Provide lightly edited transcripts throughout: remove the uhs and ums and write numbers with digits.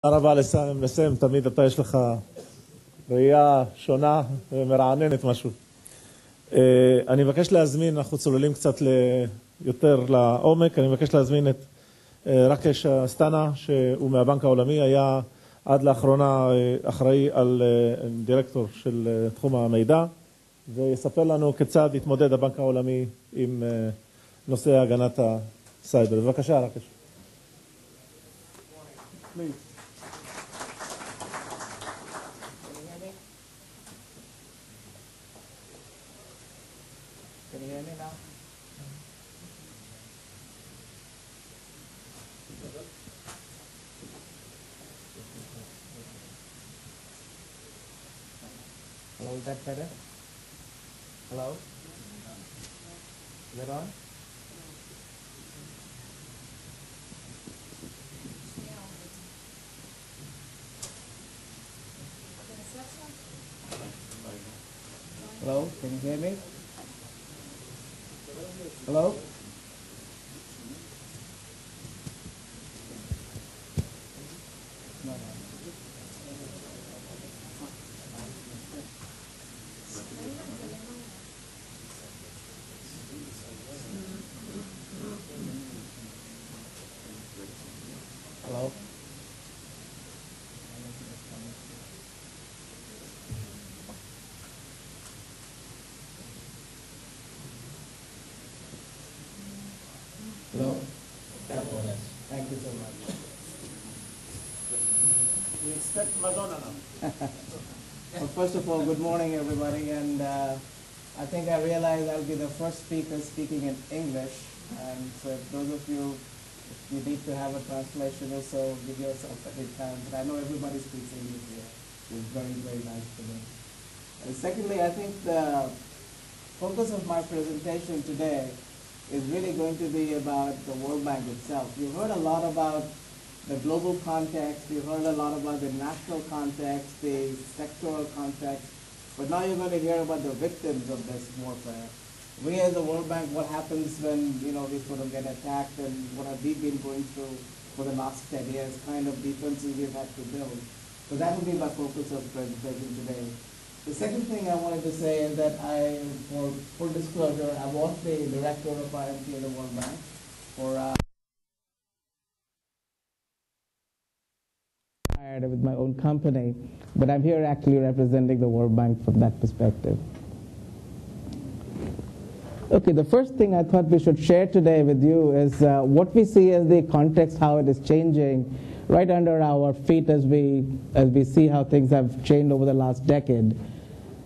רבה לסיים, תמיד אתה יש לך ראייה שונה ומרעננת משהו. אני מבקש להזמין, אנחנו צוללים קצת יותר לעומק, אני מבקש להזמין את רקש אסתנה, שהוא מהבנק העולמי, היה עד לאחרונה אחראי על דירקטור של תחום המידע, ויספר לנו כיצד התמודד הבנק העולמי עם נושא הגנת הסייבר. בבקשה, רקש. Can you hear me now? Hello, is that better? Hello? Is it on? Hello, can you hear me? Hello? No, no. Hello? Hello? Thank you so much. We expect Madonna now. Well, first of all, good morning, everybody. And I think I realize I'll be the first speaker speaking in English. And so if those of you, if you need to have a translation or so, give yourself a big time. But I know everybody speaks English here. It's very, very nice to me. And secondly, I think the focus of my presentation today is really going to be about the World Bank itself. You've heard a lot about the global context, you've heard a lot about the national context, the sectoral context, but now you're going to hear about the victims of this warfare. We as the World Bank, what happens when we sort of get attacked, and what have we been going through for the last 10 years, kind of defenses we've had to build. So that will be my focus of presentation today. The second thing I wanted to say is that for full disclosure, I was the director of IMT at the World Bank for with my own company, but I'm here actually representing the World Bank from that perspective. Okay, the first thing I thought we should share today with you is what we see as the context, how it is changing right under our feet as we see how things have changed over the last decade.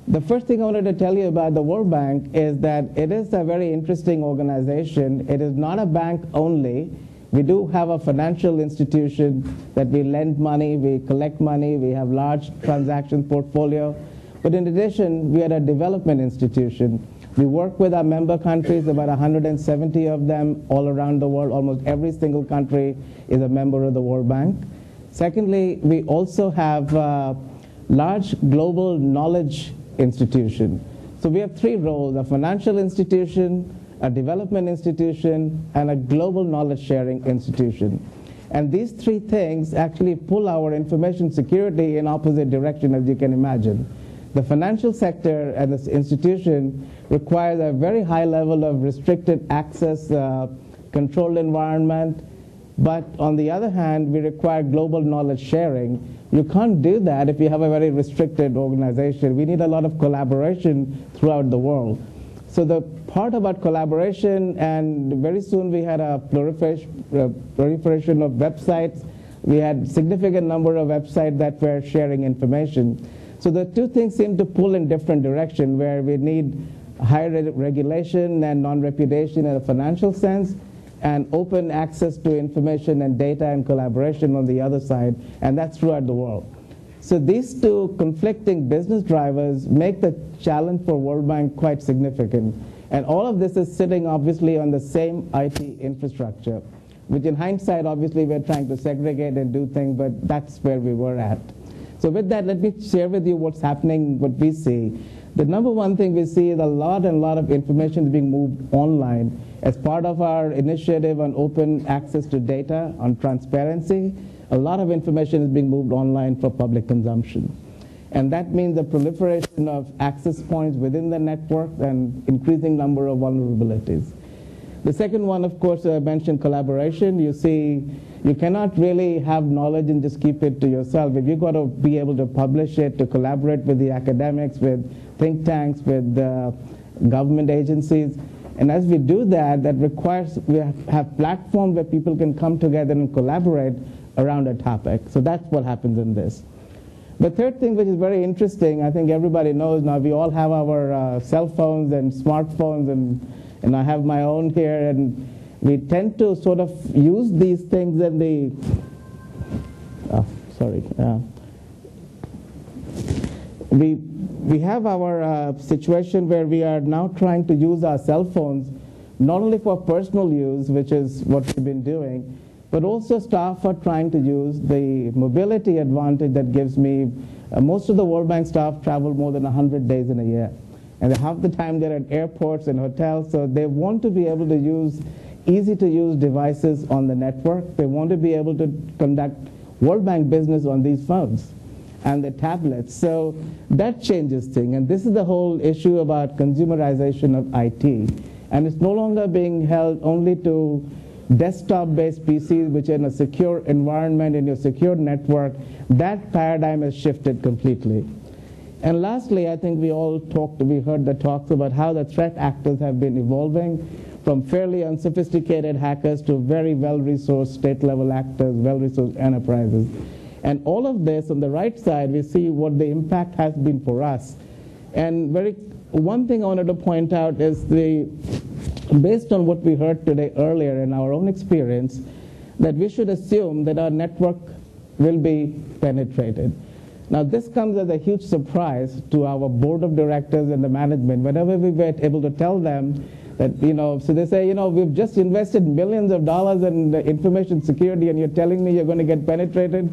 The first thing I wanted to tell you about the World Bank is that it is a very interesting organization. It is not a bank only. We do have a financial institution that we lend money, we collect money, we have large transaction portfolio. But in addition, we are a development institution. We work with our member countries, about 170 of them all around the world. Almost every single country is a member of the World Bank. Secondly, we also have a large global knowledge institution. So we have three roles: a financial institution, a development institution, and a global knowledge sharing institution. And these three things actually pull our information security in opposite direction, as you can imagine. The financial sector and this institution requires a very high level of restricted access, controlled environment. But on the other hand, we require global knowledge sharing. You can't do that if you have a very restricted organization. We need a lot of collaboration throughout the world. So the part about collaboration, and very soon we had a proliferation of websites. We had significant number of websites that were sharing information. So the two things seem to pull in different directions, where we need higher regulation and non-repudiation in a financial sense, and open access to information and data and collaboration on the other side, and that's throughout the world. So these two conflicting business drivers make the challenge for World Bank quite significant. And all of this is sitting obviously on the same IT infrastructure, which in hindsight, obviously we're trying to segregate and do things, but that's where we were at. So with that, let me share with you what's happening, what we see. The number one thing we see is a lot of information is being moved online as part of our initiative on open access to data, on transparency. a lot of information is being moved online for public consumption. And that means the proliferation of access points within the network and increasing number of vulnerabilities. The second one, of course, I mentioned collaboration. You see, you cannot really have knowledge and just keep it to yourself. If you've got to be able to publish it, to collaborate with the academics, with think tanks, with government agencies. And as we do that, that requires we have platforms where people can come together and collaborate around a topic. So that's what happens in this. The third thing, which is very interesting, I think everybody knows now, we all have our cell phones and smartphones, and I have my own here, and we tend to sort of use these things in the, we have our situation where we are now trying to use our cell phones not only for personal use, which is what we've been doing, but also staff are trying to use the mobility advantage that gives me. Most of the World Bank staff travel more than 100 days in a year. And half the time they're at airports and hotels, so they want to be able to use easy-to-use devices on the network. They want to be able to conduct World Bank business on these phones and the tablets. So that changes things. And this is the whole issue about consumerization of IT. And it's no longer being held only to desktop-based PCs, which are in a secure environment, in your secure network. That paradigm has shifted completely. And lastly, I think we heard the talks about how the threat actors have been evolving from fairly unsophisticated hackers to very well-resourced state-level actors, well-resourced enterprises. And all of this, on the right side, we see what the impact has been for us. And one thing I wanted to point out is based on what we heard today earlier in our own experience, that we should assume that our network will be penetrated. Now, this comes as a huge surprise to our board of directors and the management. Whenever we were able to tell them that, so they say, we've just invested millions of dollars in information security and you're telling me you're going to get penetrated?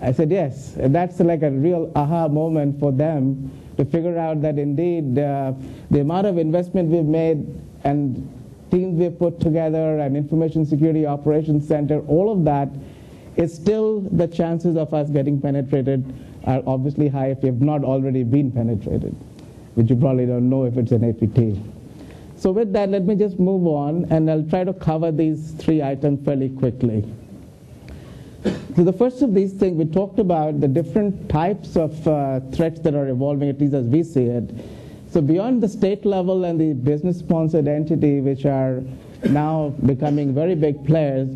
I said, yes. And that's like a real aha moment for them to figure out that indeed the amount of investment we've made and teams we've put together and information security operations center, all of that is still the chances of us getting penetrated are obviously high if you've not already been penetrated, which you probably don't know if it's an APT. So with that, let me just move on, and I'll try to cover these three items fairly quickly. So the first of these things, we talked about the different types of threats that are evolving, at least as we see it. So beyond the state level and the business-sponsored entity, which are now becoming very big players,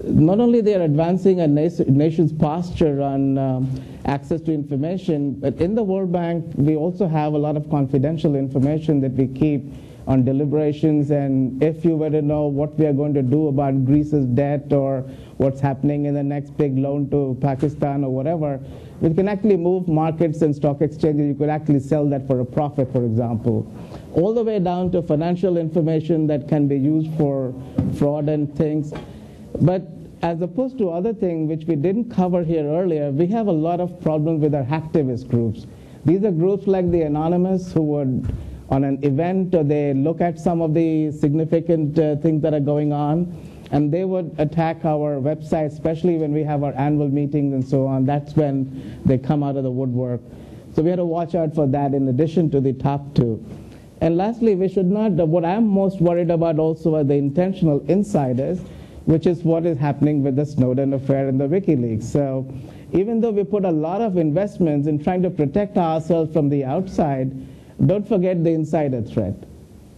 not only they are advancing a nation's posture on access to information, but in the World Bank, we also have a lot of confidential information that we keep on deliberations, and if you were to know what we are going to do about Greece's debt or what's happening in the next big loan to Pakistan or whatever, we can actually move markets and stock exchanges. You could actually sell that for a profit, for example. All the way down to financial information that can be used for fraud and things. But as opposed to other things which we didn't cover here earlier, we have a lot of problems with our hacktivist groups. These are groups like the Anonymous who would, on an event, or they look at some of the significant things that are going on, and they would attack our website, especially when we have our annual meetings and so on. That's when they come out of the woodwork. So we have to watch out for that in addition to the top two. And lastly, we should not, what I'm most worried about also are the intentional insiders, which is what is happening with the Snowden affair and the WikiLeaks. So even though we put a lot of investments in trying to protect ourselves from the outside, don't forget the insider threat,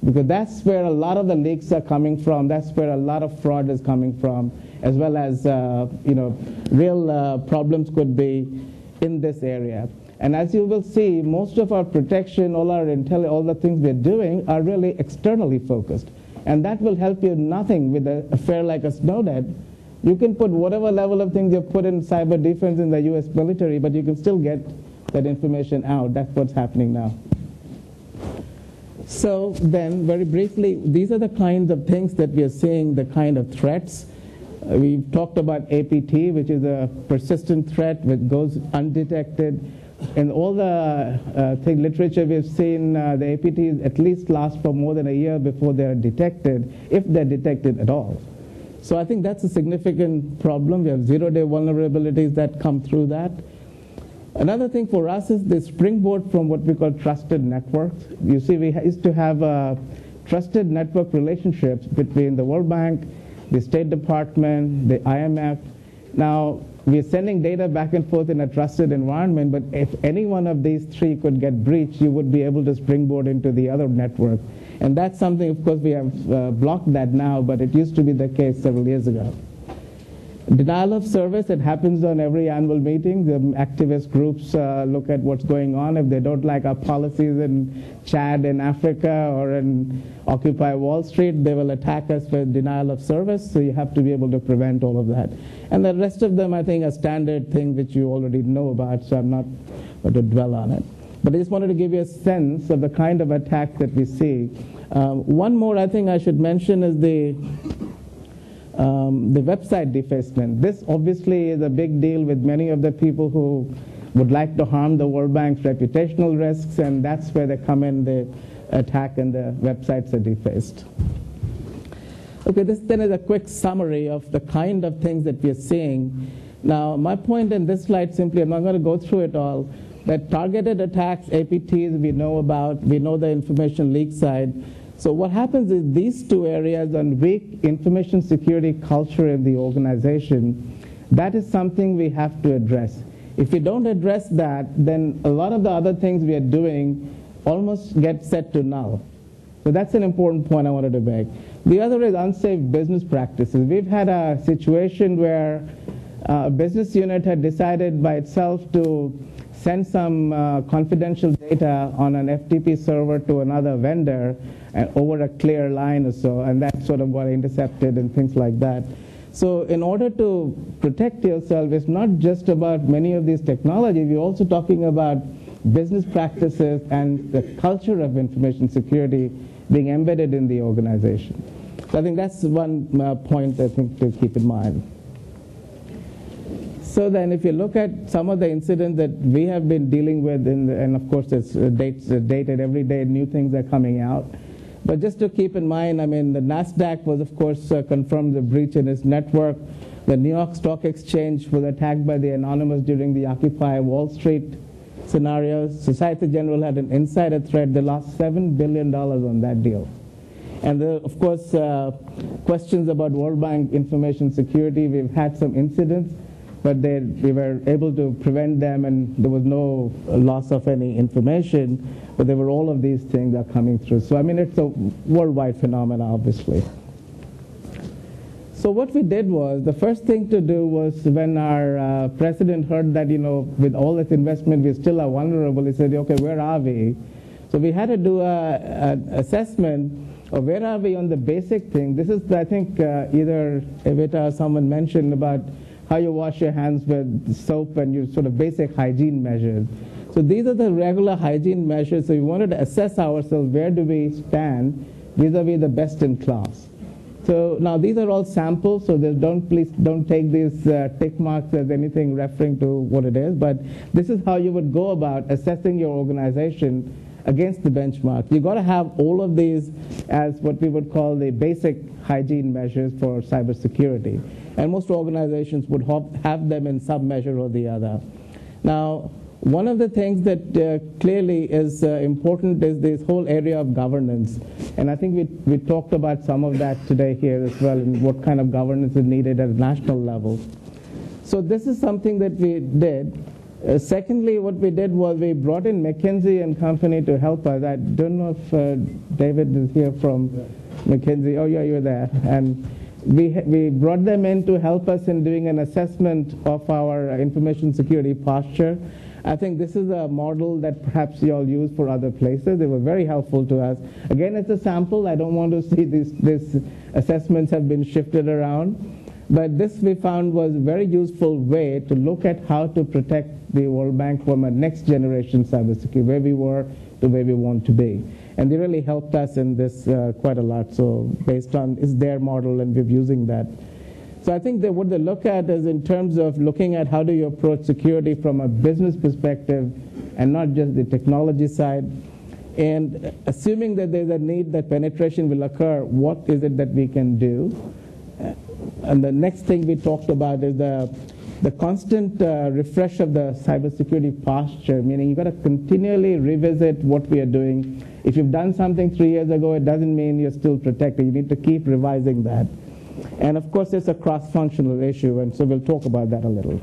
because that's where a lot of the leaks are coming from. That's where a lot of fraud is coming from, as well as real problems could be in this area. And as you will see, most of our protection, all our intel, all the things we're doing are really externally focused. And that will help you nothing with an affair like a Snowden. You can put whatever level of things you've put in cyber defense in the US military, but you can still get that information out. That's what's happening now. So then, very briefly, these are the kinds of things that we are seeing, the kind of threats. We've talked about APT, which is a persistent threat which goes undetected. In all the literature we've seen, the APTs at least last for more than a year before they're detected, if they're detected at all. So I think that's a significant problem. We have zero-day vulnerabilities that come through that. Another thing for us is the springboard from what we call trusted networks. You see, we used to have trusted network relationships between the World Bank, the State Department, the IMF. Now, we're sending data back and forth in a trusted environment, but if any one of these three could get breached, you would be able to springboard into the other network. And that's something, of course, we have blocked that now, but it used to be the case several years ago. Denial of service, it happens on every annual meeting. The activist groups look at what's going on. If they don't like our policies in Chad, in Africa, or in Occupy Wall Street, they will attack us with denial of service. So you have to be able to prevent all of that. And the rest of them, I think, are standard things which you already know about, so I'm not going to dwell on it. But I just wanted to give you a sense of the kind of attack that we see. One more I think I should mention is the website defacement. This obviously is a big deal with many of the people who would like to harm the World Bank's reputational risks, and that's where they come in, the attack, and the websites are defaced. Okay, this then is a quick summary of the kind of things that we are seeing. Now, my point in this slide simply, I'm not going to go through it all, that targeted attacks, APTs, we know about, we know the information leak side. So what happens is these two areas on weak information security culture in the organization, that is something we have to address. If we don't address that, then a lot of the other things we are doing almost get set to null. So that's an important point I wanted to make. The other is unsafe business practices. We've had a situation where a business unit had decided by itself to send some confidential data on an FTP server to another vendor over a clear line or so, and that sort of got intercepted and things like that. So in order to protect yourself, it's not just about many of these technologies, we're also talking about business practices and the culture of information security being embedded in the organization. So I think that's one point I think to keep in mind. So then if you look at some of the incidents that we have been dealing with, and of course it's dated every day, new things are coming out. But just to keep in mind, I mean, the NASDAQ was, of course, confirmed the breach in its network. The New York Stock Exchange was attacked by the Anonymous during the Occupy Wall Street scenario. Societe Generale had an insider threat. They lost $7 billion on that deal. And of course, questions about World Bank information security. We've had some incidents, but we were able to prevent them, and there was no loss of any information. But there were all of these things that are coming through. So I mean, it's a worldwide phenomenon, obviously. So what we did was, the first thing to do was when our president heard that, you know, with all this investment, we still are vulnerable, he said, okay, where are we? So we had to do an assessment of where are we on the basic thing. This is, I think, either Evita or someone mentioned about how you wash your hands with soap and your sort of basic hygiene measures. So these are the regular hygiene measures. So we wanted to assess ourselves, where do we stand vis-a-vis the best in class. So now these are all samples, so please don't take these tick marks as anything referring to what it is, but this is how you would go about assessing your organization against the benchmark. You've got to have all of these as what we would call the basic hygiene measures for cybersecurity. And most organizations would have them in some measure or the other. Now, one of the things that clearly is important is this whole area of governance. And I think we talked about some of that today here as well, and what kind of governance is needed at a national level. So this is something that we did. Secondly, what we did was we brought in McKinsey and Company to help us. I don't know if David is here from McKinsey. Oh, yeah, you're there. And we brought them in to help us in doing an assessment of our information security posture. I think this is a model that perhaps you all use for other places. They were very helpful to us. Again, it's a sample. I don't want to see these assessments have been shifted around. But this we found was a very useful way to look at how to protect the World Bank from a next generation cybersecurity, where we were to where we want to be. And they really helped us in this quite a lot. So based on is their model, and we're using that. So I think that what they look at is in terms of looking at how do you approach security from a business perspective and not just the technology side. And assuming that there's a need that penetration will occur, what is it that we can do? And the next thing we talked about is the constant refresh of the cybersecurity posture, meaning you've got to continually revisit what we are doing. If you've done something 3 years ago, it doesn't mean you're still protected. You need to keep revising that. And of course, it's a cross-functional issue, and so we'll talk about that a little.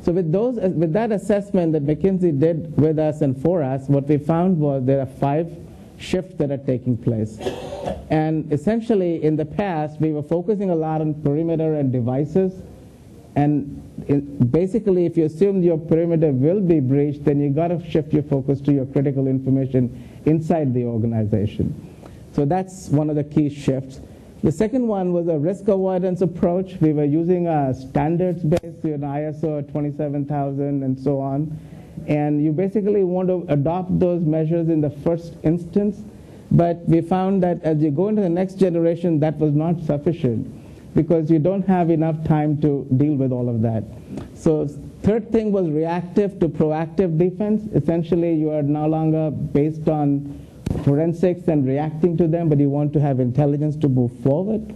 So with that assessment that McKinsey did with us and for us, what we found was there are 5 shifts that are taking place. And essentially, in the past, we were focusing a lot on perimeter and devices. And basically, if you assume your perimeter will be breached, then you've got to shift your focus to your critical information inside the organization. So that's one of the key shifts. The second one was a risk avoidance approach. We were using a standards-based, ISO 27000 and so on. And you basically want to adopt those measures in the first instance. But we found that as you go into the next generation, that was not sufficient, because you don't have enough time to deal with all of that. So third thing was reactive to proactive defense. Essentially, you are no longer based on forensics and reacting to them, but you want to have intelligence to move forward.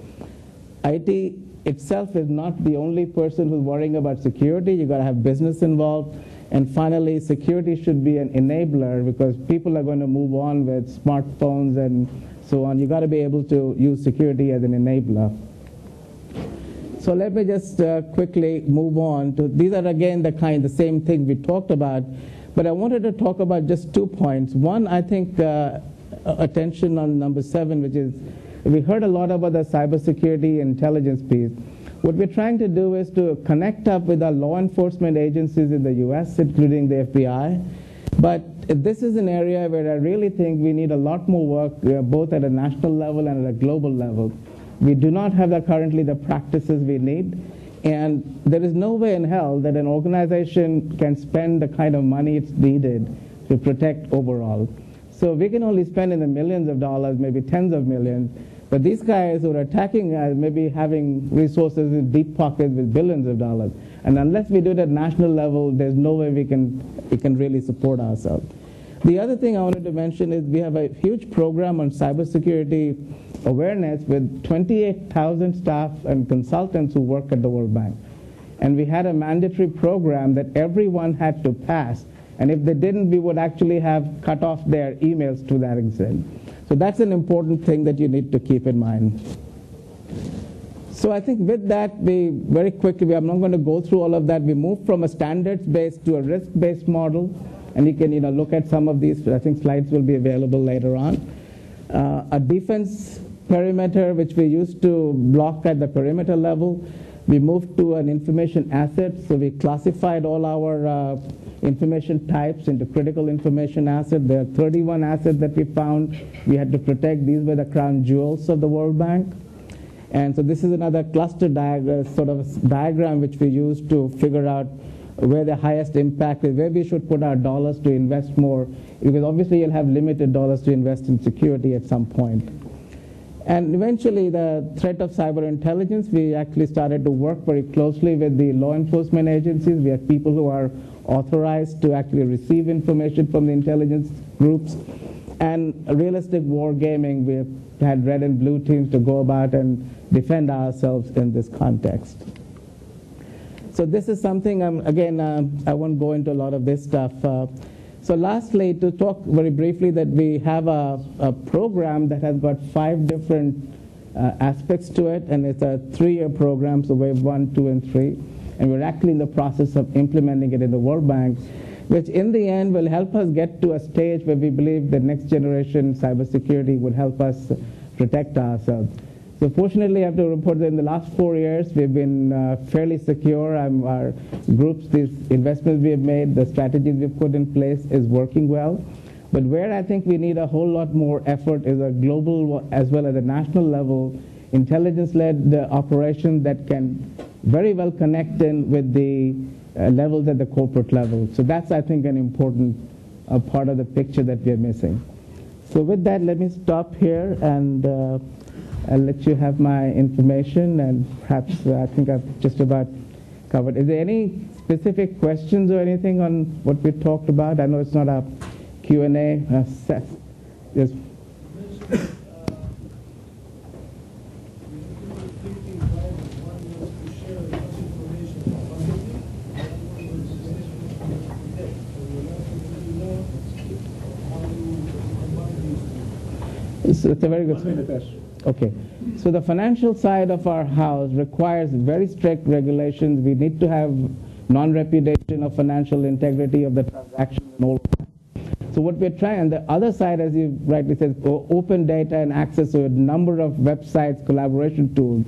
IT itself is not the only person who's worrying about security. You've got to have business involved. And finally, security should be an enabler, because people are going to move on with smartphones and so on. You've got to be able to use security as an enabler. So let me just quickly move on to, these are again the same thing we talked about, but I wanted to talk about just 2 points. One, I think attention on number 7, which is, we heard a lot about the cybersecurity intelligence piece. What we're trying to do is to connect up with our law enforcement agencies in the US, including the FBI. But this is an area where I really think we need a lot more work, both at a national level and at a global level. We do not have currently the practices we need, and there is no way in hell that an organization can spend the kind of money it's needed to protect overall. So we can only spend in the millions of dollars, maybe tens of millions, but these guys who are attacking us may be having resources in deep pockets with billions of dollars. And unless we do it at national level, there's no way we can really support ourselves. The other thing I wanted to mention is we have a huge program on cybersecurity awareness with 28,000 staff and consultants who work at the World Bank. And we had a mandatory program that everyone had to pass. And if they didn't, we would actually have cut off their emails to that extent. So that's an important thing that you need to keep in mind. So I think with that, we very quickly, I'm not going to go through all of that. We moved from a standards-based to a risk-based model. And you can look at some of these. I think slides will be available later on. A defense perimeter, which we used to block at the perimeter level. We moved to an information asset. So we classified all our information types into critical information assets. There are 31 assets that we found we had to protect. These were the crown jewels of the World Bank. And so this is another cluster diagram, sort of diagram which we use to figure out where the highest impact is, where we should put our dollars to invest more, because obviously you'll have limited dollars to invest in security at some point. And eventually the threat of cyber intelligence, we actually started to work very closely with the law enforcement agencies. We have people who are authorized to actually receive information from the intelligence groups. And realistic war gaming, we have had red and blue teams to go about and defend ourselves in this context. So this is something, I won't go into a lot of this stuff. So lastly, to talk very briefly that we have a program that has got 5 different aspects to it, and it's a 3-year program, so wave 1, 2, and 3. And we're actually in the process of implementing it in the World Bank, which in the end will help us get to a stage where we believe that next generation cybersecurity would help us protect ourselves. So fortunately, I have to report that in the last 4 years, we've been fairly secure. Our groups, these investments we have made, the strategies we've put in place is working well. But where I think we need a whole lot more effort is a global as well as a national level intelligence-led operation that can very well connect in with the levels at the corporate level. So that's, I think, an important part of the picture that we are missing. So with that, let me stop here, and I'll let you have my information, and perhaps I think I've just about covered. Is there any specific questions or anything on what we talked about? I know it's not a Q&A set. Yes. It's a very good. Okay. So the financial side of our house requires very strict regulations. We need to have non-repudiation of financial integrity of the transaction and all of that. So what we're trying, and the other side, as you rightly said, open data and access to a number of websites, collaboration tools.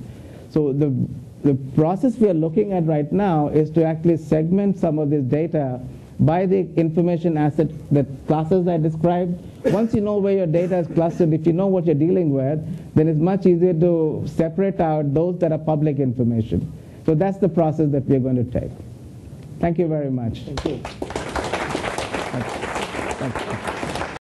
So the process we are looking at right now is to actually segment some of this data by the information asset, the classes I described. Once you know where your data is clustered, if you know what you're dealing with, then it's much easier to separate out those that are public information. So that's the process that we're going to take. Thank you very much. Thank you.